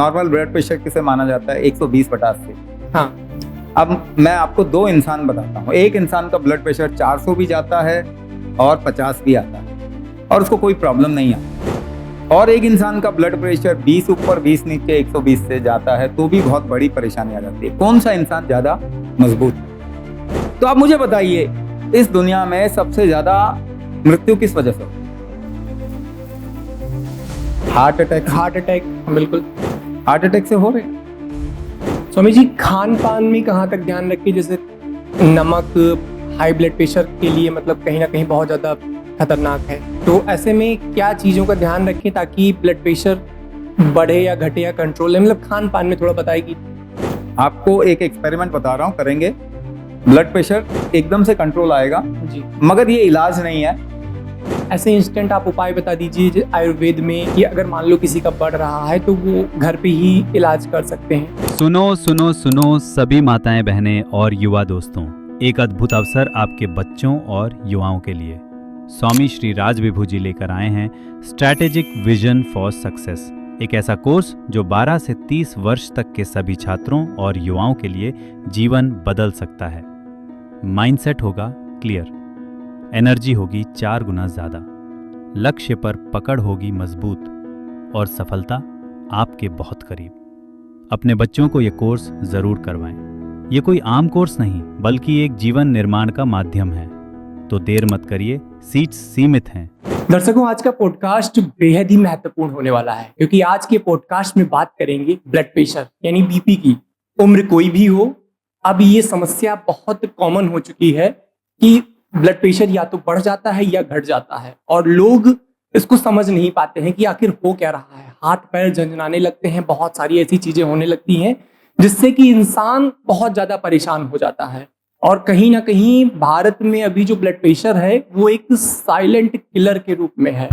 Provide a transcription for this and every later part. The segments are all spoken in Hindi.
नॉर्मल ब्लड प्रेशर किसे माना जाता है? 120/80। हाँ। अब मैं आपको दो इंसान बताता हूँ। एक इंसान का ब्लड प्रेशर 400 भी जाता है और 50 भी आता है और उसको कोई प्रॉब्लम नहीं आती, और एक इंसान का ब्लड प्रेशर 20 ऊपर 20 नीचे 120 से जाता है तो भी बहुत बड़ी परेशानी आ जाती है। कौन सा इंसान ज्यादा मजबूत है? तो आप मुझे बताइए, इस दुनिया में सबसे ज्यादा मृत्यु किस वजह से होती है? Heart attack. बिल्कुल हार्ट अटैक से हो रहे हैं। स्वामी जी, खान पान में कहाँ तक ध्यान रखें? जैसे नमक हाई ब्लड प्रेशर के लिए मतलब कहीं ना कहीं बहुत ज़्यादा खतरनाक है, तो ऐसे में क्या चीज़ों का ध्यान रखें ताकि ब्लड प्रेशर बढ़े या घटे या कंट्रोल है? मतलब खान पान में थोड़ा बताएगी। आपको एक एक्सपेरिमेंट बता रहा हूँ, करेंगे, ब्लड प्रेशर एकदम से कंट्रोल आएगा जी। मगर ये इलाज नहीं है। ऐसे इंस्टेंट आप उपाय बता दीजिए आयुर्वेद में कि अगर मान लो किसी का बढ़ रहा है तो वो घर पे ही इलाज कर सकते हैं। सुनो सुनो सुनो सभी माताएं, बहनें और युवा दोस्तों, एक अद्भुत अवसर आपके बच्चों और युवाओं के लिए स्वामी श्री राज विभू जी लेकर आए हैं स्ट्रैटेजिक विजन फॉर सक्सेस, एक ऐसा कोर्स जो 12 से 30 वर्ष तक के सभी छात्रों और युवाओं के लिए जीवन बदल सकता है। माइंडसेट होगा क्लियर, एनर्जी होगी 4 गुना ज्यादा, लक्ष्य पर पकड़ होगी मजबूत और सफलता आपके बहुत करीब। अपने बच्चों को यह कोर्स जरूर करवाएं। ये कोई आम कोर्स नहीं बल्कि एक जीवन निर्माण का माध्यम है, तो देर मत करिए, सीट्स सीमित हैं। दर्शकों, आज का पॉडकास्ट बेहद ही महत्वपूर्ण होने वाला है क्योंकि आज के पॉडकास्ट में बात करेंगे ब्लड प्रेशर यानी बीपी की। उम्र कोई भी हो, अब ये समस्या बहुत कॉमन हो चुकी है कि ब्लड प्रेशर या तो बढ़ जाता है या घट जाता है और लोग इसको समझ नहीं पाते हैं कि आखिर हो क्या रहा है। हाथ पैर झंझनाने लगते हैं, बहुत सारी ऐसी चीजें होने लगती हैं जिससे कि इंसान बहुत ज्यादा परेशान हो जाता है। और कहीं ना कहीं भारत में अभी जो ब्लड प्रेशर है वो एक साइलेंट किलर के रूप में है,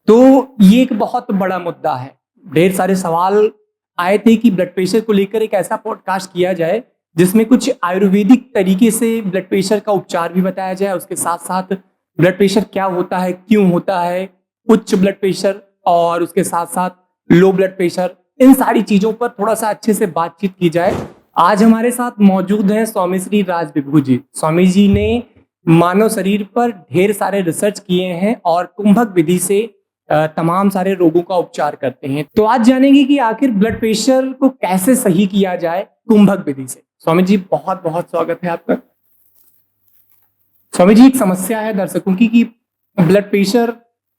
तो ये एक बहुत बड़ा मुद्दा है। ढेर सारे सवाल आए थे कि ब्लड प्रेशर को लेकर एक ऐसा पॉडकास्ट किया जाए जिसमें कुछ आयुर्वेदिक तरीके से ब्लड प्रेशर का उपचार भी बताया जाए, उसके साथ साथ ब्लड प्रेशर क्या होता है, क्यों होता है, उच्च ब्लड प्रेशर और उसके साथ साथ लो ब्लड प्रेशर, इन सारी चीजों पर थोड़ा सा अच्छे से बातचीत की जाए। आज हमारे साथ मौजूद हैं स्वामी श्री राज विभू जी। स्वामी जी ने मानव शरीर पर ढेर सारे रिसर्च किए हैं और कुंभक विधि से तमाम सारे रोगों का उपचार करते हैं। तो आज जानेंगे कि आखिर ब्लड प्रेशर को कैसे सही किया जाए कुंभक विधि से। स्वामी जी, बहुत बहुत स्वागत है आपका। स्वामी जी, एक समस्या है दर्शकों की कि ब्लड प्रेशर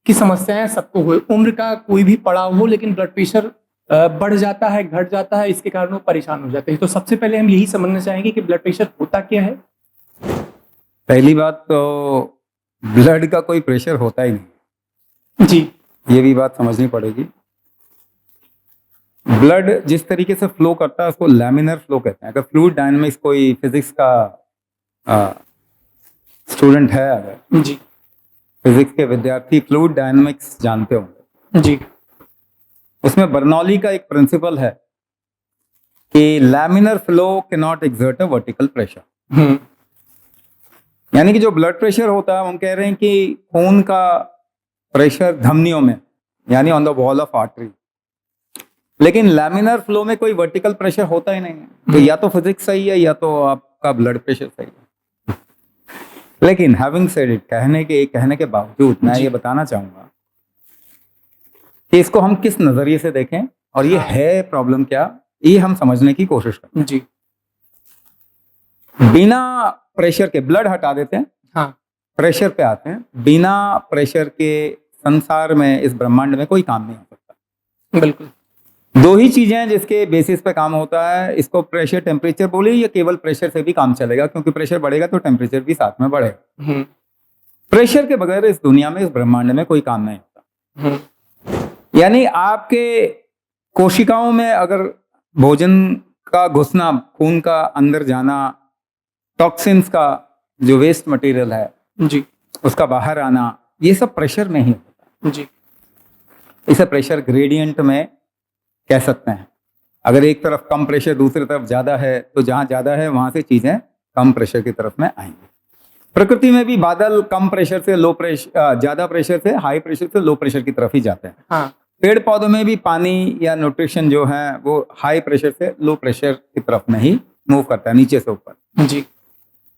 की समस्याएं सबको हो, उम्र का कोई भी पड़ाव हो, लेकिन ब्लड प्रेशर बढ़ जाता है, घट जाता है, इसके कारण वो परेशान हो जाते हैं। तो सबसे पहले हम यही समझना चाहेंगे कि ब्लड प्रेशर होता क्या है। पहली बात तो ब्लड का कोई प्रेशर होता ही नहीं जी, ये भी बात समझनी पड़ेगी। ब्लड जिस तरीके से फ्लो करता है उसको लैमिनर फ्लो कहते हैं। अगर फ्लूइड डायनामिक्स कोई फिजिक्स का स्टूडेंट है, अगर जी, फिजिक्स के विद्यार्थी फ्लूइड डायनामिक्स जानते होंगे, जी, उसमें बर्नौली का एक प्रिंसिपल है कि laminar flow can not exert a vertical pressure. यानी कि जो ब्लड प्रेशर होता है, हम कह रहे हैं कि खून का प्रेशर धमनियों में यानी on the wall of artery, लेकिन लैमिनर फ्लो में कोई वर्टिकल प्रेशर होता ही नहीं है। तो या तो फिजिक्स सही है या तो आपका ब्लड प्रेशर सही है। लेकिन हैविंग सेड इट, कहने के बावजूद मैं ये बताना चाहूंगा कि इसको हम किस नजरिए से देखें और ये है प्रॉब्लम क्या, ये हम समझने की कोशिश करें। जी, बिना प्रेशर के ब्लड हटा देते हैं, हाँ, प्रेशर पे आते हैं। बिना प्रेशर के संसार में, इस ब्रह्मांड में कोई काम नहीं हो सकता। बिल्कुल। दो ही चीजें हैं जिसके बेसिस पे काम होता है, इसको प्रेशर टेम्परेचर बोले, या केवल प्रेशर से भी काम चलेगा, क्योंकि प्रेशर बढ़ेगा तो टेम्परेचर भी साथ में बढ़ेगा। प्रेशर के बगैर इस दुनिया में, इस ब्रह्मांड में कोई काम नहीं होता। यानी आपके कोशिकाओं में अगर भोजन का घुसना, खून का अंदर जाना, टॉक्सिन्स का जो वेस्ट मटेरियल है जी, उसका बाहर आना, ये सब प्रेशर में ही होता जी, है। इसे प्रेशर ग्रेडियंट में कह सकते हैं। अगर एक तरफ कम प्रेशर, दूसरी तरफ ज्यादा है, तो जहां ज्यादा है वहां से चीजें कम प्रेशर की तरफ में आएंगी। प्रकृति में भी बादल कम प्रेशर से लो प्रेशर, ज्यादा प्रेशर से हाई प्रेशर से लो प्रेशर की तरफ ही जाते हैं। हाँ, पेड़ पौधों में भी पानी या न्यूट्रिशन जो है वो हाई प्रेशर से लो प्रेशर की तरफ में ही मूव करता है, नीचे से ऊपर। जी।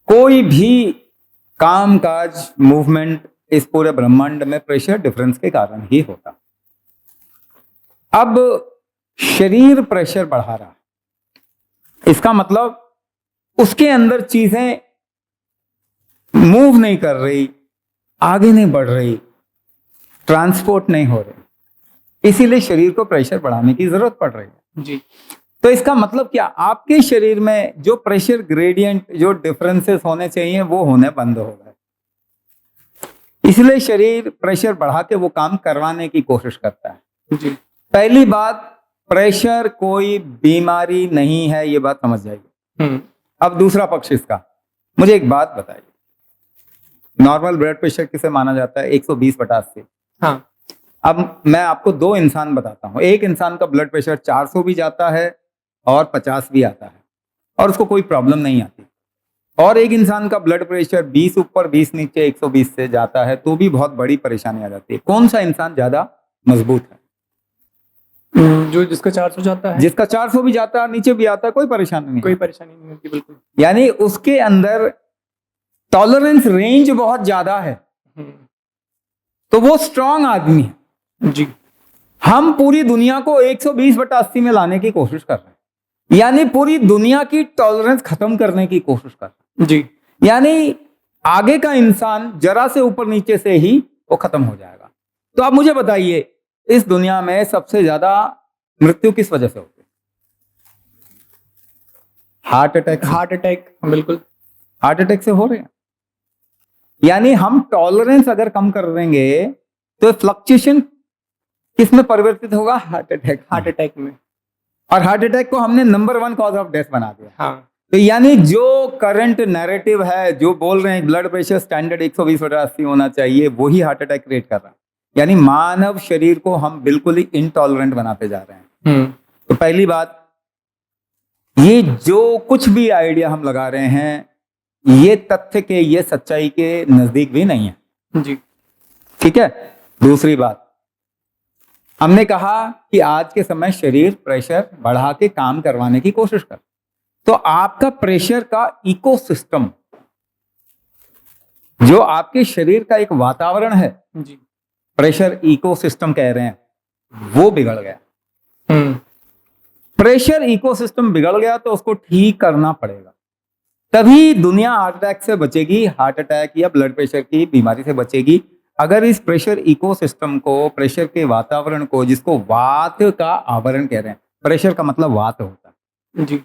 कोई भी काम काज मूवमेंट इस पूरे ब्रह्मांड में प्रेशर डिफरेंस के कारण ही होता। अब शरीर प्रेशर बढ़ा रहा है, इसका मतलब उसके अंदर चीजें मूव नहीं कर रही, आगे नहीं बढ़ रही, ट्रांसपोर्ट नहीं हो रही, इसीलिए शरीर को प्रेशर बढ़ाने की जरूरत पड़ रही है। जी। तो इसका मतलब क्या, आपके शरीर में जो प्रेशर ग्रेडियंट, जो डिफरेंसेस होने चाहिए वो होने बंद हो गए, इसलिए शरीर प्रेशर बढ़ा के वो काम करवाने की कोशिश करता है। जी। पहली बात, प्रेशर कोई बीमारी नहीं है, ये बात समझ जाइए। अब दूसरा पक्ष इसका, मुझे एक बात बताइए, नॉर्मल ब्लड प्रेशर किसे माना जाता है? 120/80। हाँ। अब मैं आपको दो इंसान बताता हूं। एक इंसान का ब्लड प्रेशर 400 भी जाता है और 50 भी आता है और उसको कोई प्रॉब्लम नहीं आती, और एक इंसान का ब्लड प्रेशर 20 ऊपर 20 नीचे 120 से जाता है तो भी बहुत बड़ी परेशानी आ जाती है। कौन सा इंसान ज्यादा मजबूत है? जो जिसका 400 जाता है, जिसका 400 भी जाता है, नीचे भी आता है, कोई परेशानी नहीं, कोई परेशानी नहीं होती। बिल्कुल। यानी उसके अंदर टॉलरेंस रेंज बहुत ज्यादा है, तो वो स्ट्रांग आदमी है। जी। हम पूरी दुनिया को 120/80 में लाने की कोशिश कर रहे हैं, यानी पूरी दुनिया की टॉलरेंस खत्म करने की कोशिश कर रहे हैं। जी। यानी आगे का इंसान जरा से ऊपर नीचे से ही वो खत्म हो जाएगा। तो आप मुझे बताइए, इस दुनिया में सबसे ज्यादा मृत्यु किस वजह से होती है? Heart attack. हार्ट अटैक, बिल्कुल। हार्ट अटैक से हो रहे हैं। यानी हम टॉलरेंस अगर कम कर देंगे तो फ्लक्चुएशन किस में परिवर्तित होगा? Heart attack. हार्ट अटैक में। और हार्ट अटैक को हमने नंबर 1 कॉज ऑफ डेथ बना दिया। हाँ। तो यानी जो करंट नैरेटिव है, जो बोल रहे हैं ब्लड प्रेशर स्टैंडर्ड 120/80 होना चाहिए, वही हार्ट अटैक क्रिएट कर रहा है। यानी मानव शरीर को हम बिल्कुल ही इनटॉलरेंट बनाते जा रहे हैं। तो पहली बात, ये जो कुछ भी आइडिया हम लगा रहे हैं, ये तथ्य के, ये सच्चाई के नजदीक भी नहीं है। जी। ठीक है। दूसरी बात, हमने कहा कि आज के समय शरीर प्रेशर बढ़ा के काम करवाने की कोशिश कर, तो आपका प्रेशर का इकोसिस्टम, जो आपके शरीर का एक वातावरण है, जी। प्रेशर इकोसिस्टम कह रहे हैं, वो बिगड़ गया। प्रेशर इकोसिस्टम बिगड़ गया तो उसको ठीक करना पड़ेगा, तभी दुनिया हार्ट अटैक से बचेगी, हार्ट अटैक या ब्लड प्रेशर की बीमारी से बचेगी। अगर इस प्रेशर इकोसिस्टम को, प्रेशर के वातावरण को, जिसको वात का आवरण कह रहे हैं, प्रेशर का मतलब वात होता है। जी।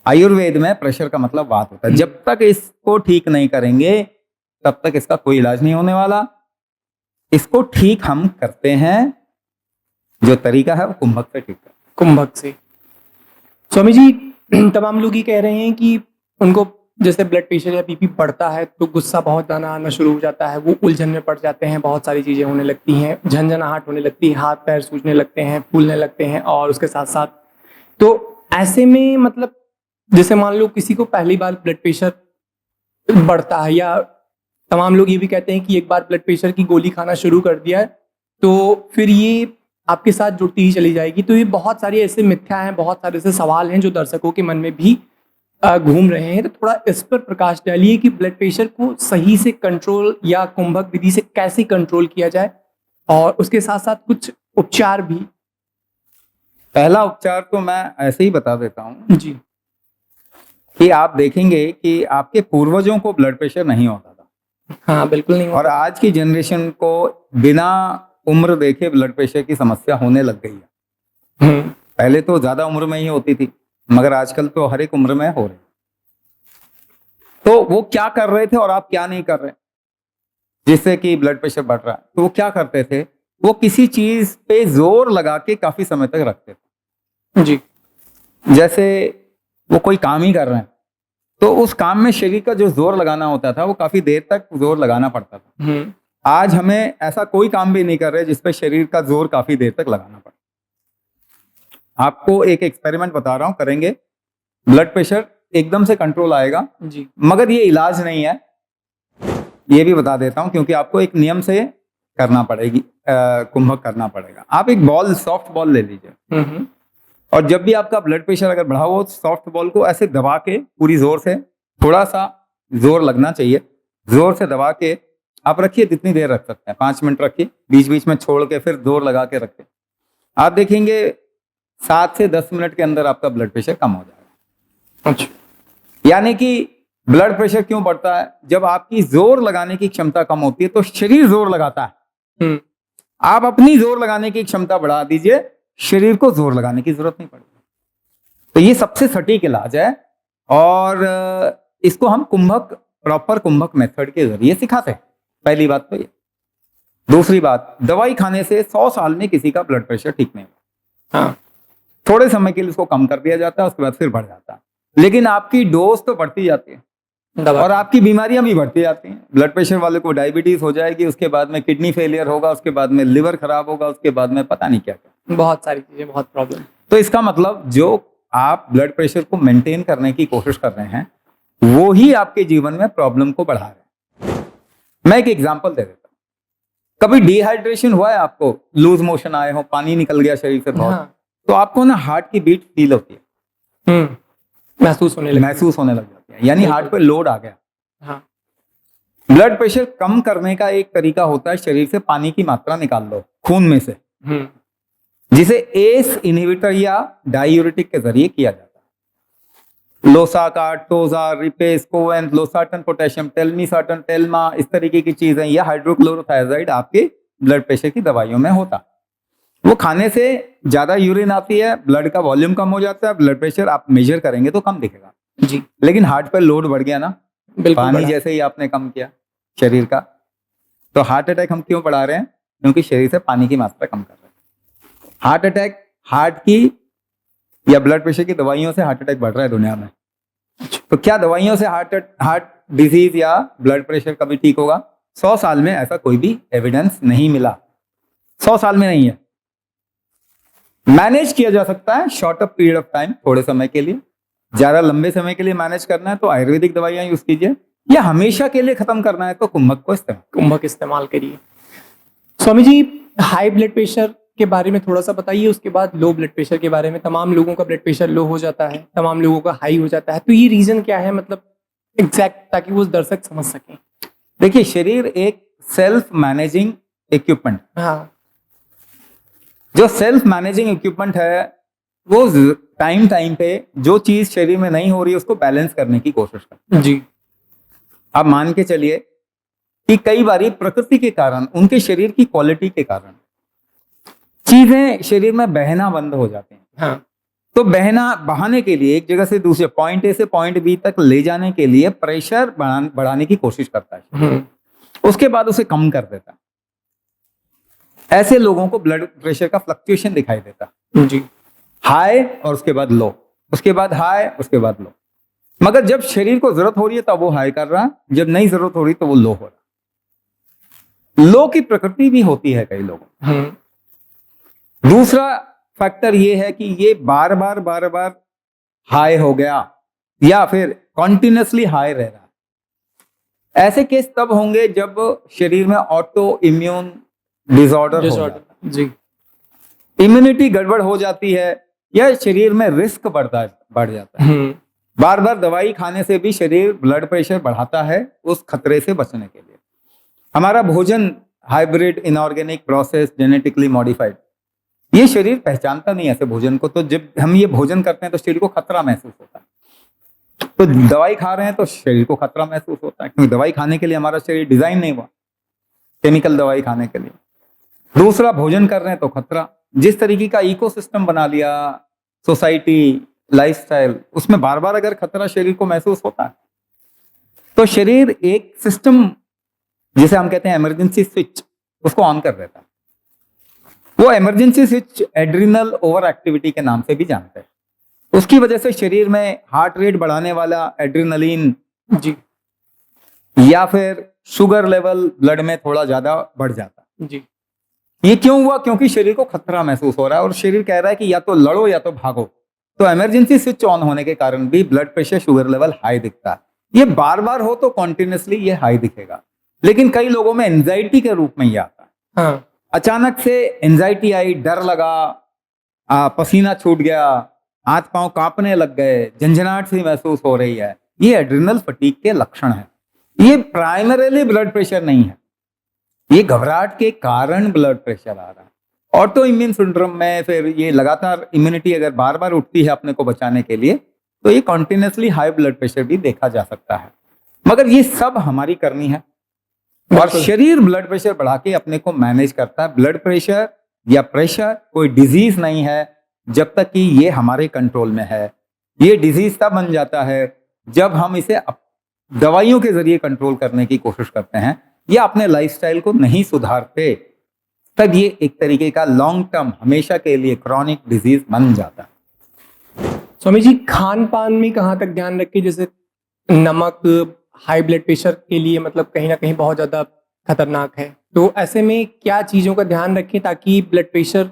आयुर्वेद में प्रेशर का मतलब वात होता है। जब तक इसको ठीक नहीं करेंगे तब तक इसका कोई इलाज नहीं होने वाला। इसको ठीक हम करते हैं, जो तरीका है वो कुंभक से ठीक है। कुंभक से। स्वामी जी, तमाम लोग ये कह रहे हैं कि उनको जैसे ब्लड प्रेशर या बीपी बढ़ता है तो गुस्सा बहुत ज़्यादा आना शुरू हो जाता है, वो उलझन में पड़ जाते हैं, बहुत सारी चीज़ें होने लगती हैं, झंझनाहट होने लगती है, हाथ पैर सूजने लगते हैं, फूलने लगते हैं, और उसके साथ साथ तो ऐसे में मतलब जैसे मान लो किसी को पहली बार ब्लड प्रेशर बढ़ता है, या तमाम लोग ये भी कहते हैं कि एक बार ब्लड प्रेशर की गोली खाना शुरू कर दिया है तो फिर ये आपके साथ जुड़ती ही चली जाएगी। तो ये बहुत सारी ऐसे मिथ्या हैं, बहुत सारे ऐसे सवाल हैं जो दर्शकों के मन में भी घूम रहे हैं। तो थोड़ा इस पर प्रकाश डालिए कि ब्लड प्रेशर को सही से कंट्रोल या कुंभक विधि से कैसे कंट्रोल किया जाए, और उसके साथ साथ कुछ उपचार भी। पहला उपचार तो मैं ऐसे ही बता देता हूं जी। कि आप देखेंगे कि आपके पूर्वजों को ब्लड प्रेशर नहीं होता था। हाँ, बिल्कुल नहीं। और आज की जनरेशन को बिना उम्र देखे ब्लड प्रेशर की समस्या होने लग गई है। पहले तो ज्यादा उम्र में ही होती थी, मगर आजकल तो हर एक उम्र में हो रही। तो वो क्या कर रहे थे और आप क्या नहीं कर रहे जिससे कि ब्लड प्रेशर बढ़ रहा है? तो वो क्या करते थे, वो किसी चीज पे जोर लगा के काफी समय तक रखते थे। जी। जैसे वो कोई काम ही कर रहे हैं तो उस काम में शरीर का जो जोर लगाना होता था वो काफी देर तक जोर लगाना पड़ता था। आज हमें ऐसा कोई काम भी नहीं कर रहे जिसपे शरीर का जोर काफी देर तक लगाना पड़े। आपको एक एक्सपेरिमेंट बता रहा हूं, करेंगे, ब्लड प्रेशर एकदम से कंट्रोल आएगा जी। मगर ये इलाज नहीं है, ये भी बता देता हूं, क्योंकि आपको एक नियम से करना पड़ेगी, कुंभक करना पड़ेगा। आप एक बॉल, सॉफ्ट बॉल ले लीजिए, और जब भी आपका ब्लड प्रेशर अगर बढ़ा हो, सॉफ्ट बॉल को ऐसे दबा के पूरी जोर से, थोड़ा सा जोर लगना चाहिए, जोर से दबा के आप रखिए। जितनी देर रख सकते हैं, 5 मिनट रखिए, बीच बीच में छोड़ के फिर जोर लगा के रखिए। आप देखेंगे 7 से 10 मिनट के अंदर आपका ब्लड प्रेशर कम हो जाएगा। अच्छा। यानी कि ब्लड प्रेशर क्यों बढ़ता है? जब आपकी जोर लगाने की क्षमता कम होती है तो शरीर जोर लगाता है। आप अपनी जोर लगाने की क्षमता बढ़ा दीजिए, शरीर को जोर लगाने की जरूरत नहीं पड़ेगी। तो ये सबसे सटीक इलाज है, और इसको हम कुंभक, प्रॉपर कुंभक मेथड के जरिए सिखाते हैं। पहली बात तो ये। दूसरी बात, दवाई खाने से 100 साल में किसी का ब्लड प्रेशर ठीक नहीं होगा। हाँ, थोड़े समय के लिए उसको कम कर दिया जाता है, उसके बाद फिर बढ़ जाता है, लेकिन आपकी डोज तो बढ़ती जाती है और आपकी बीमारियां भी बढ़ती जाती हैं। ब्लड प्रेशर वाले को डायबिटीज हो जाएगी, उसके बाद में किडनी फेलियर होगा, उसके बाद में लिवर खराब होगा, उसके बाद में पता नहीं क्या क्या, बहुत सारी चीजें, बहुत प्रॉब्लम। तो इसका मतलब जो आप ब्लड प्रेशर को मेंटेन करने की कोशिश कर रहे हैं, वो ही आपके जीवन में प्रॉब्लम को बढ़ा रहे हैं। मैं एक एग्जांपल दे देता हूं। कभी डिहाइड्रेशन हुआ है आपको, लूज मोशन आए हो, पानी निकल गया शरीर से बहुत, हाँ। तो आपको ना हार्ट की बीट फील होती है, महसूस होने लग जाती है, यानी हार्ट पे लोड आ गया। हाँ। ब्लड प्रेशर कम करने का एक तरीका होता है, शरीर से पानी की मात्रा निकाल लो खून में से, जिसे एस इनहिबिटर या डायूरेटिक के जरिए किया जाता है। लोसाका, टोजा, रिपेस, कोवेंट, लोसाटन, पोटेशियम, टेलमीसाटन, टेल्मा, इस तरीके की चीजें, या हाइड्रोक्लोरोथायराइड आपके ब्लड प्रेशर की दवाइयों में होता। वो खाने से ज्यादा यूरिन आती है, ब्लड का वॉल्यूम कम हो जाता है, ब्लड प्रेशर आप मेजर करेंगे तो कम दिखेगा जी, लेकिन हार्ट पर लोड बढ़ गया ना, पानी जैसे ही आपने कम किया शरीर का, तो हार्ट अटैक हम क्यों बढ़ा रहे हैं? क्योंकि शरीर से पानी की मात्रा कम कर रहे हैं। हार्ट अटैक, हार्ट की या ब्लड प्रेशर की दवाइयों से हार्ट अटैक बढ़ रहा है दुनिया में। तो क्या दवाइयों से हार्ट डिजीज या ब्लड प्रेशर कभी ठीक होगा? 100 साल में ऐसा कोई भी एविडेंस नहीं मिला, 100 साल में नहीं है। मैनेज किया जा सकता है short of period of time, थोड़े समय के लिए। ज्यादा लंबे समय के लिए मैनेज करना है तो आयुर्वेदिक दवाइयां यूज कीजिए, या हमेशा के लिए खत्म करना है तो कुंभक इस्तेमाल करिए। Swami ji, high blood pressure के बारे में थोड़ा सा बताइए, उसके बाद लो ब्लड प्रेशर के बारे में। तमाम लोगों का ब्लड प्रेशर लो हो जाता है, तमाम लोगों का हाई हो जाता है, तो ये रीजन क्या है, मतलब एग्जैक्ट, ताकि वो दर्शक समझ सकें। देखिए, शरीर एक सेल्फ मैनेजिंग इक्विपमेंट, हाँ, जो सेल्फ मैनेजिंग इक्विपमेंट है वो टाइम पे जो चीज शरीर में नहीं हो रही है उसको बैलेंस करने की कोशिश करता है जी। आप मान के चलिए कि कई बारी प्रकृति के कारण, उनके शरीर की क्वालिटी के कारण चीजें शरीर में बहना बंद हो जाते हैं। हाँ। तो बहाने के लिए, एक जगह से दूसरे पॉइंट ए से पॉइंट बी तक ले जाने के लिए प्रेशर बढ़ाने की कोशिश करता है, उसके बाद उसे कम कर देता है। ऐसे लोगों को ब्लड प्रेशर का फ्लक्चुएशन दिखाई देता जी, हाई और उसके बाद लो, उसके बाद हाई, उसके बाद लो। मगर जब शरीर को जरूरत हो रही है तब वो हाई कर रहा है, जब नहीं जरूरत हो रही तो वो लो हो रहा। लो की प्रकृति भी होती है कई लोगों। दूसरा फैक्टर ये है कि ये बार बार हाई हो गया या फिर कॉन्टिन्यूसली हाई रह रहा है। ऐसे केस तब होंगे जब शरीर में ऑटो इम्यून डिसऑर्डर जी, इम्यूनिटी गड़बड़ हो जाती है, या शरीर में रिस्क बढ़ जाता है। बार बार दवाई खाने से भी शरीर ब्लड प्रेशर बढ़ाता है, उस खतरे से बचने के लिए। हमारा भोजन hybrid, inorganic, process, genetically modified, ये शरीर पहचानता नहीं ऐसे भोजन को। तो जब हम ये भोजन करते हैं तो शरीर को खतरा महसूस होता है। तो दवाई खा रहे हैं तो शरीर को खतरा महसूस होता है, क्योंकि दवाई खाने के लिए हमारा शरीर डिजाइन नहीं हुआ केमिकल दवाई खाने के लिए। दूसरा, भोजन कर रहे हैं तो खतरा। जिस तरीके का इकोसिस्टम बना लिया सोसाइटी, लाइफस्टाइल, उसमें बार बार अगर खतरा शरीर को महसूस होता है तो शरीर एक सिस्टम, जिसे हम कहते हैं इमरजेंसी स्विच, उसको ऑन कर देता है। वो emergency switch adrenal over activity के नाम से भी जानते हैं। उसकी वजह से शरीर में हार्ट रेट बढ़ाने वाला एड्रिनलिन जी, या फिर शुगर लेवल ब्लड में थोड़ा ज्यादा बढ़ जाता है जी। ये क्यों हुआ? क्योंकि शरीर को खतरा महसूस हो रहा है और शरीर कह रहा है कि या तो लड़ो या तो भागो। तो इमरजेंसी स्विच ऑन होने के कारण भी blood pressure, sugar level high दिखता है। ये बार बार हो तो कॉन्टिन्यूसली ये हाई दिखेगा, लेकिन कई लोगों में एंजाइटी के रूप में ये आता है। हाँ। अचानक से एंजाइटी आई, डर लगा, पसीना छूट गया, हाथ पांव कांपने लग गए, झंझनाहट सी महसूस हो रही है, ये एड्रिनल फटीग के लक्षण है। ये प्राइमरीली ब्लड प्रेशर नहीं है, ये घबराहट के कारण ब्लड प्रेशर आ रहा है। ऑटो इम्यून सिंड्रोम में फिर ये लगातार इम्यूनिटी अगर बार बार उठती है अपने को बचाने के लिए, तो ये कॉन्टिन्यूसली हाई ब्लड प्रेशर भी देखा जा सकता है। मगर ये सब हमारी करनी है, और शरीर ब्लड प्रेशर बढ़ा के अपने को मैनेज करता है। ब्लड प्रेशर या प्रेशर कोई डिजीज नहीं है जब तक कि ये हमारे कंट्रोल में है। ये डिजीज तब बन जाता है जब हम इसे दवाइयों के जरिए कंट्रोल करने की कोशिश करते हैं या अपने लाइफस्टाइल को नहीं सुधारते, तब ये एक तरीके का लॉन्ग टर्म, हमेशा के लिए क्रॉनिक डिजीज बन जाता है। स्वामी जी, खान पान में कहाँ तक ध्यान रखें? जैसे नमक हाई ब्लड प्रेशर के लिए मतलब कहीं ना कहीं बहुत ज़्यादा खतरनाक है, तो ऐसे में क्या चीज़ों का ध्यान रखें ताकि ब्लड प्रेशर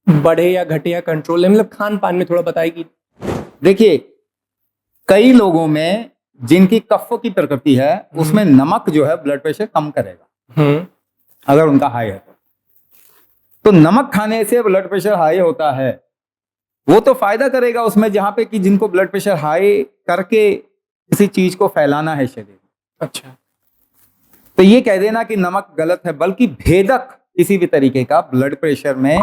बढ़े या घटे या कंट्रोल है? मतलब खान पान में थोड़ा बताएगी। देखिए, कई लोगों में जिनकी कफ की प्रकृति है उसमें नमक जो है ब्लड प्रेशर कम करेगा अगर उनका हाई है तो नमक खाने से ब्लड प्रेशर हाई होता है। वो तो फायदा करेगा उसमें जहां पे कि जिनको ब्लड प्रेशर हाई करके किसी चीज को फैलाना है शरीर। अच्छा, तो ये कह देना कि नमक गलत है, बल्कि भेदक किसी भी तरीके का ब्लड प्रेशर में,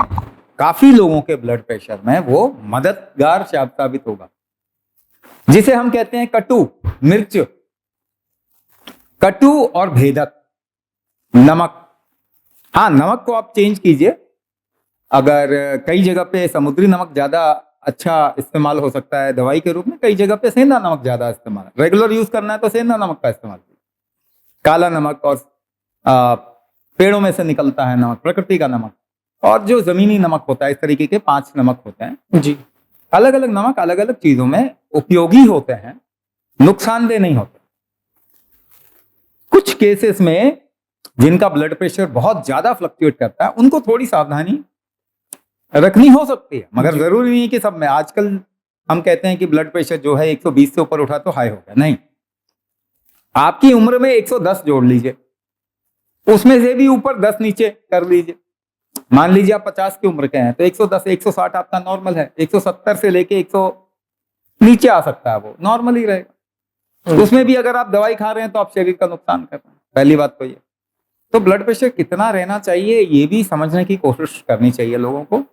काफी लोगों के ब्लड प्रेशर में वो मददगार साबित होगा, जिसे हम कहते हैं कटु मिर्च, कटु और भेदक नमक। हाँ, नमक को आप चेंज कीजिए। अगर कई जगह पे समुद्री नमक ज्यादा अच्छा इस्तेमाल हो सकता है दवाई के रूप में, कई जगह पे सेंधा नमक ज्यादा इस्तेमाल, रेगुलर यूज करना है तो सेंधा नमक का इस्तेमाल कीजिए। काला नमक और पेड़ों में से निकलता है नमक, प्रकृति का नमक, और जो जमीनी नमक होता है, इस तरीके के 5 नमक होते हैं जी। अलग अलग नमक अलग अलग चीजों में उपयोगी होते हैं, नुकसानदेह नहीं होते। कुछ केसेस में जिनका ब्लड प्रेशर बहुत ज्यादा फ्लक्चुएट करता है उनको थोड़ी सावधानी रखनी हो सकती है, मगर जरूरी नहीं कि सब में। आजकल हम कहते हैं कि ब्लड प्रेशर जो है 120 से ऊपर उठा तो हाई हो गया, नहीं। आपकी उम्र में 110 जोड़ लीजिए, उसमें से भी ऊपर 10 नीचे कर लीजिए। मान लीजिए आप 50 की उम्र के हैं तो 110 160 आपका नॉर्मल है, 170 से लेके 100 नीचे आ सकता है, वो नॉर्मल ही रहेगा। उसमें भी अगर आप दवाई खा रहे हैं तो आप शरीर का नुकसान कर रहे हैं, पहली बात तो ये। तो ब्लड प्रेशर कितना रहना चाहिए ये भी समझने की कोशिश करनी चाहिए लोगों को।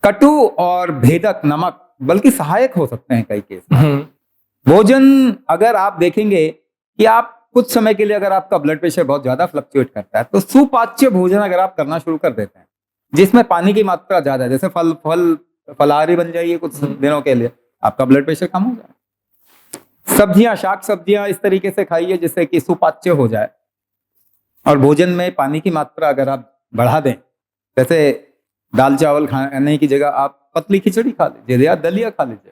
कटु और भेदक नमक बल्कि सहायक हो सकते हैं कई केस में। भोजन अगर आप देखेंगे कि आप कुछ समय के लिए अगर आपका ब्लड प्रेशर बहुत ज्यादा फ्लक्चुएट करता है तो सुपाच्य भोजन अगर आप करना शुरू कर देते हैं जिसमें पानी की मात्रा ज्यादा है, जैसे फलाहारी बन जाइए कुछ दिनों के लिए, आपका ब्लड प्रेशर कम हो जाए। सब्जियां, शाक सब्जियां इस तरीके से खाइए जिससे कि सुपाच्य हो जाए, और भोजन में पानी की मात्रा अगर आप बढ़ा दें, जैसे दाल चावल खाने की जगह आप पतली खिचड़ी खा लीजिए या दलिया खा लीजिए,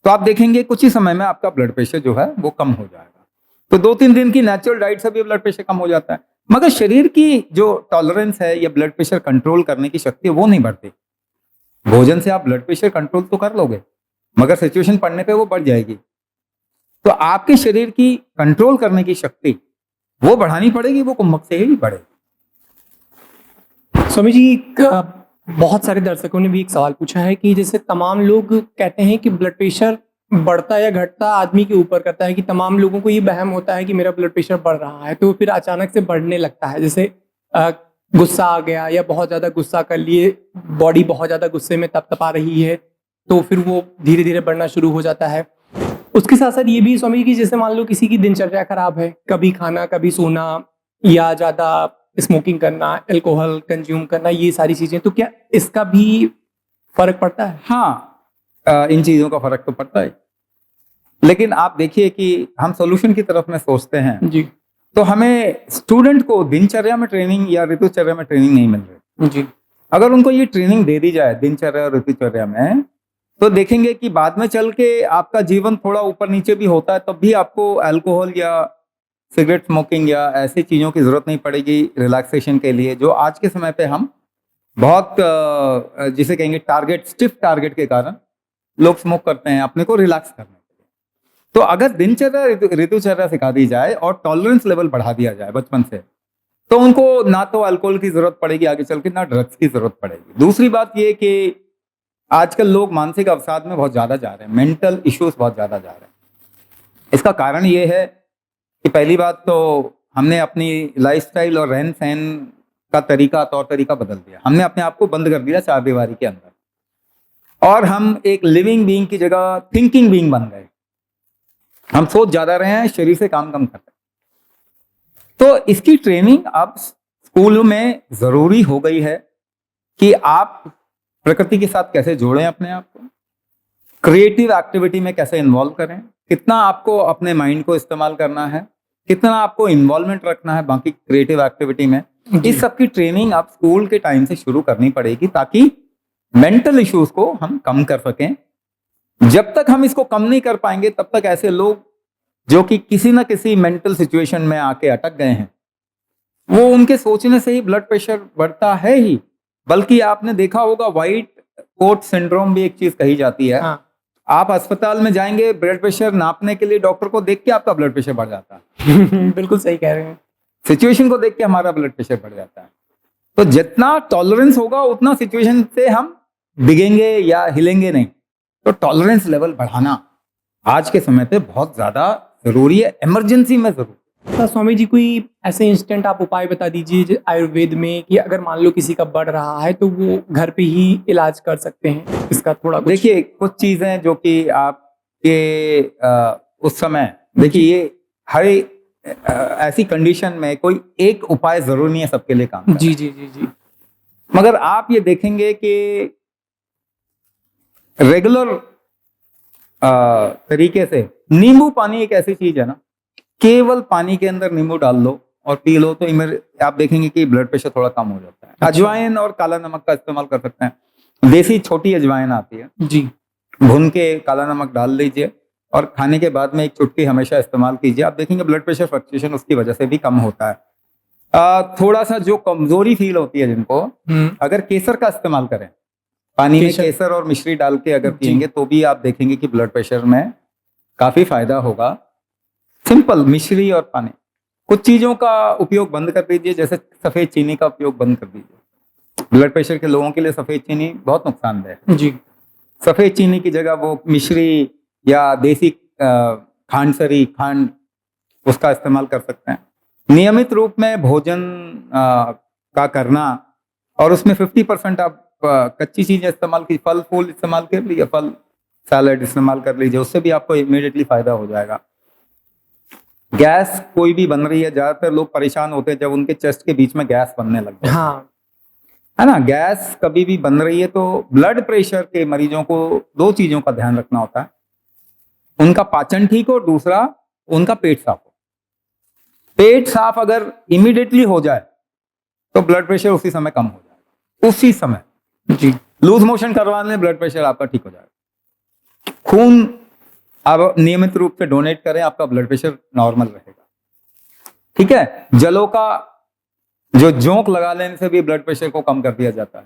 तो आप देखेंगे कुछ ही समय में आपका ब्लड प्रेशर जो है वो कम हो जाएगा। तो 2-3 दिन की नेचुरल डाइट से भी ब्लड प्रेशर कम हो जाता है, मगर शरीर की जो टॉलरेंस है या ब्लड प्रेशर कंट्रोल करने की शक्ति है वो नहीं बढ़ती। भोजन से आप ब्लड प्रेशर कंट्रोल तो कर लोगे, मगर सिचुएशन पड़ने पे वो बढ़ जाएगी। तो आपके शरीर की कंट्रोल करने की शक्ति वो बढ़ानी पड़ेगी, वो कुंभक से ही बढ़ेगी। स्वामी जी, बहुत सारे दर्शकों ने भी एक सवाल पूछा है कि जैसे तमाम लोग कहते हैं कि ब्लड प्रेशर बढ़ता या घटता आदमी के ऊपर करता है, कि तमाम लोगों को ये वहम होता है कि मेरा ब्लड प्रेशर बढ़ रहा है तो फिर अचानक से बढ़ने लगता है। जैसे गुस्सा आ गया या बहुत ज़्यादा गुस्सा कर लिए, बॉडी बहुत ज़्यादा गुस्से में तपतपा रही है तो फिर वो धीरे धीरे बढ़ना शुरू हो जाता है। उसके साथ साथ ये भी स्वामी कि जैसे मान लो किसी की दिनचर्या खराब है, कभी खाना कभी सोना या ज़्यादा स्मोकिंग करना, अल्कोहल कंज्यूम करना, ये सारी चीज़ें, तो क्या इसका भी फर्क पड़ता है? हाँ, इन चीज़ों का फर्क तो पड़ता है, लेकिन आप देखिए कि हम सोल्यूशन की तरफ में सोचते हैं जी, तो हमें स्टूडेंट को दिनचर्या में ट्रेनिंग या ऋतुचर्या में ट्रेनिंग नहीं मिल रही जी। अगर उनको ये ट्रेनिंग दे दी जाए दिनचर्या और ऋतुचर्या में, तो देखेंगे कि बाद में चल के आपका जीवन थोड़ा ऊपर नीचे भी होता है, तब भी आपको अल्कोहल या सिगरेट स्मोकिंग या ऐसी चीज़ों की ज़रूरत नहीं पड़ेगी रिलैक्सेशन के लिए, जो आज के समय पे हम बहुत जिसे कहेंगे टारगेट, स्टिफ टारगेट के कारण लोग स्मोक करते हैं अपने को रिलैक्स करने के लिए। तो अगर दिनचर्या ऋतुचर्या सिखा दी जाए और टॉलरेंस लेवल बढ़ा दिया जाए बचपन से, तो उनको ना तो अल्कोहल की जरूरत पड़ेगी आगे चल के, ना ड्रग्स की जरूरत पड़ेगी। दूसरी बात ये कि आजकल लोग मानसिक अवसाद में बहुत ज्यादा जा रहे हैं, मेंटल इश्यूज बहुत ज्यादा जा रहे हैं। इसका कारण ये है कि पहली बात तो हमने अपनी लाइफस्टाइल और रहन सहन का तरीका, तौर तरीका बदल दिया। हमने अपने आप को बंद कर दिया चार दीवारी के अंदर, और हम एक लिविंग बीइंग की जगह थिंकिंग बीइंग बन गए। हम सोच ज्यादा रहे हैं, शरीर से काम कम कर रहे हैं। तो इसकी ट्रेनिंग अब स्कूल में जरूरी हो गई है कि आप प्रकृति के साथ कैसे जोड़ें अपने आप को, क्रिएटिव एक्टिविटी में कैसे इन्वॉल्व करें, कितना आपको अपने माइंड को इस्तेमाल करना है, कितना आपको इन्वॉल्वमेंट रखना है बाकी क्रिएटिव एक्टिविटी में। इस सब की ट्रेनिंग आप स्कूल के टाइम से शुरू करनी पड़ेगी ताकि मेंटल इश्यूज को हम कम कर सकें। जब तक हम इसको कम नहीं कर पाएंगे तब तक ऐसे लोग जो कि किसी ना किसी मेंटल सिचुएशन में आके अटक गए हैं, वो उनके सोचने से ही ब्लड प्रेशर बढ़ता है ही। बल्कि आपने देखा होगा व्हाइट कोट सिंड्रोम भी एक चीज कही जाती है। हाँ। आप अस्पताल में जाएंगे ब्लड प्रेशर नापने के लिए, डॉक्टर को देख के आपका ब्लड प्रेशर बढ़ जाता है। बिल्कुल सही कह रहे हैं। सिचुएशन को देख के हमारा ब्लड प्रेशर बढ़ जाता है। तो जितना टॉलरेंस होगा उतना सिचुएशन से हम डिगेंगे या हिलेंगे नहीं। तो टॉलरेंस लेवल बढ़ाना आज के समय पे बहुत ज्यादा जरूरी है, इमरजेंसी में जरूर। तो स्वामी जी कोई ऐसे इंस्टेंट आप उपाय बता दीजिए आयुर्वेद में कि अगर मान लो किसी का बढ़ रहा है तो वो घर पे ही इलाज कर सकते हैं, इसका थोड़ा कुछ। देखिए कुछ चीजें जो कि आपके उस समय, देखिए ये हर ऐसी कंडीशन में कोई एक उपाय जरूर नहीं है सबके लिए काम करे। जी जी जी जी। मगर आप ये देखेंगे कि रेगुलर तरीके से नींबू पानी एक ऐसी चीज है ना, केवल पानी के अंदर नींबू डाल लो और पी लो तो आप देखेंगे कि ब्लड प्रेशर थोड़ा कम हो जाता है। अजवाइन और काला नमक का इस्तेमाल कर सकते हैं। देसी छोटी अजवाइन आती है जी, भून के काला नमक डाल लीजिए और खाने के बाद में एक चुटकी हमेशा इस्तेमाल कीजिए। आप देखेंगे ब्लड प्रेशर फ्लक्चुएशन उसकी वजह से भी कम होता है। थोड़ा सा जो कमजोरी फील होती है जिनको, अगर केसर का इस्तेमाल करें, पानी में केसर और मिश्री डाल के अगर पिएंगे तो भी आप देखेंगे कि ब्लड प्रेशर में काफी फायदा होगा। सिंपल मिश्री और पानी। कुछ चीजों का उपयोग बंद कर दीजिए, जैसे सफेद चीनी का उपयोग बंद कर दीजिए। ब्लड प्रेशर के लोगों के लिए सफेद चीनी बहुत नुकसानदेह है जी। सफेद चीनी की जगह वो मिश्री या देसी खांडसरी खांड उसका इस्तेमाल कर सकते हैं। नियमित रूप में भोजन का करना और उसमें 50% आप कच्ची चीजें इस्तेमाल की, फल फूल इस्तेमाल कर लीजिए, फल सैलड इस्तेमाल कर लीजिए, उससे भी आपको इमीडिएटली फायदा हो जाएगा। गैस कोई भी बन रही है, ज्यादातर लोग परेशान होते हैं जब उनके चेस्ट के बीच में गैस बनने लगती है। हाँ, है ना। गैस कभी भी बन रही है तो ब्लड प्रेशर के मरीजों को दो चीजों का ध्यान रखना होता है, उनका पाचन ठीक हो, दूसरा उनका पेट साफ हो। पेट साफ अगर इमीडिएटली हो जाए तो ब्लड प्रेशर उसी समय कम हो जाएगा, उसी समय जी। लूज मोशन करवाने ब्लड प्रेशर आपका ठीक हो जाएगा। खून आप नियमित रूप से डोनेट करें, आपका ब्लड प्रेशर नॉर्मल रहेगा। ठीक है। जलों का जो जोंक लगा लेने से भी ब्लड प्रेशर को कम कर दिया जाता है।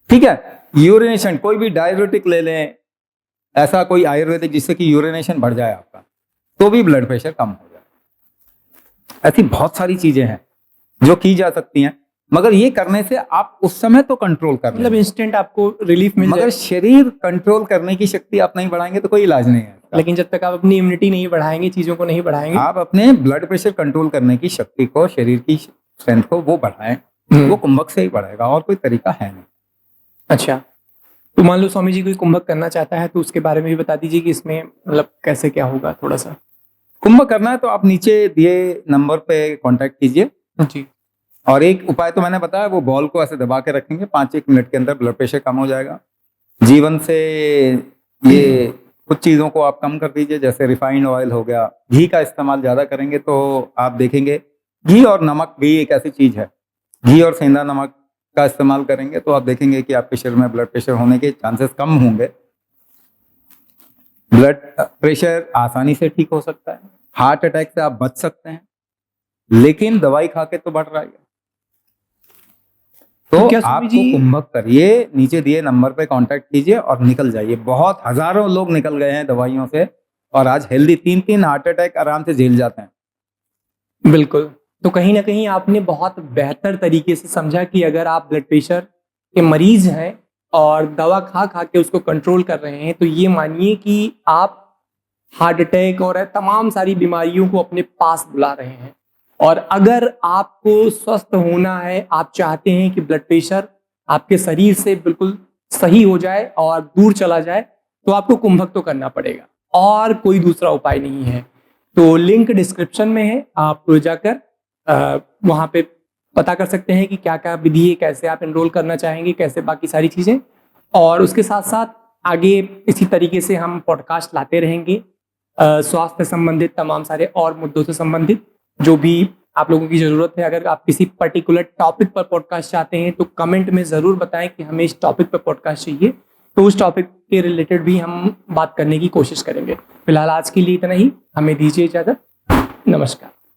ठीक है। यूरिनेशन, कोई भी डायबिटिक ले लें, ऐसा कोई आयुर्वेदिक जिससे कि यूरिनेशन बढ़ जाए आपका, तो भी ब्लड प्रेशर कम हो जाए। ऐसी बहुत सारी चीजें हैं जो की जा सकती हैं, मगर ये करने से आप उस समय तो कंट्रोल कर मतलब इंस्टेंट आपको रिलीफ मिल मगर शरीर कंट्रोल करने की शक्ति आप नहीं बढ़ाएंगे तो कोई इलाज नहीं है। लेकिन जब तक आप अपनी इम्यूनिटी नहीं बढ़ाएंगे, चीजों को नहीं बढ़ाएंगे, आप अपने ब्लड प्रेशर कंट्रोल करने की शक्ति को, शरीर की स्ट्रेंथ को वो बढ़ाएं, वो कुंभक से ही बढ़ेगा, और कोई तरीका है नहीं। अच्छा, तो मान लो स्वामी जी कोई कुंभक करना चाहता है तो उसके बारे में भी बता दीजिए कि इसमें मतलब कैसे क्या होगा थोड़ा सा। कुंभक करना है तो आप नीचे दिए नंबर पे कांटेक्ट कीजिए जी। और एक उपाय तो मैंने बताया, वो बॉल को ऐसे दबा के रखेंगे, 5-1 मिनट के अंदर ब्लड प्रेशर कम हो जाएगा। जीवन से ये कुछ चीज़ों को आप कम कर दीजिए, जैसे रिफाइंड ऑयल हो गया, घी का इस्तेमाल ज़्यादा करेंगे तो आप देखेंगे, घी और नमक भी एक ऐसी चीज़ है, घी और सेंधा नमक का इस्तेमाल करेंगे तो आप देखेंगे कि आपके शरीर में ब्लड प्रेशर होने के चांसेस कम होंगे। ब्लड प्रेशर आसानी से ठीक हो सकता है, हार्ट अटैक से आप बच सकते हैं, लेकिन दवाई खा के तो बढ़ रहा है। तो आपको कुंभक करिए, नीचे दिए नंबर पे कांटेक्ट कीजिए और निकल जाइए। बहुत हजारों लोग निकल गए हैं दवाइयों से और आज हेल्दी, 3-3 हार्ट अटैक आराम से झेल जाते हैं। बिल्कुल। तो कहीं ना कहीं आपने बहुत बेहतर तरीके से समझा कि अगर आप ब्लड प्रेशर के मरीज हैं और दवा खा खा के उसको कंट्रोल कर रहे हैं, तो ये मानिए कि आप हार्ट अटैक और तमाम सारी बीमारियों को अपने पास बुला रहे हैं। और अगर आपको स्वस्थ होना है, आप चाहते हैं कि ब्लड प्रेशर आपके शरीर से बिल्कुल सही हो जाए और दूर चला जाए, तो आपको कुंभक तो करना पड़ेगा और कोई दूसरा उपाय नहीं है। तो लिंक डिस्क्रिप्शन में है, आप जाकर वहाँ पे पता कर सकते हैं कि क्या क्या विधि है, कैसे आप एनरोल करना चाहेंगे, कैसे बाकी सारी चीज़ें। और उसके साथ साथ आगे इसी तरीके से हम पॉडकास्ट लाते रहेंगे, स्वास्थ्य संबंधित तमाम सारे और मुद्दों से संबंधित जो भी आप लोगों की ज़रूरत है। अगर आप किसी पर्टिकुलर टॉपिक पर पॉडकास्ट चाहते हैं तो कमेंट में ज़रूर बताएं कि हमें इस टॉपिक पर पॉडकास्ट चाहिए, तो उस टॉपिक के रिलेटेड भी हम बात करने की कोशिश करेंगे। फिलहाल आज के लिए इतना ही, हमें दीजिए इजाज़त। नमस्कार।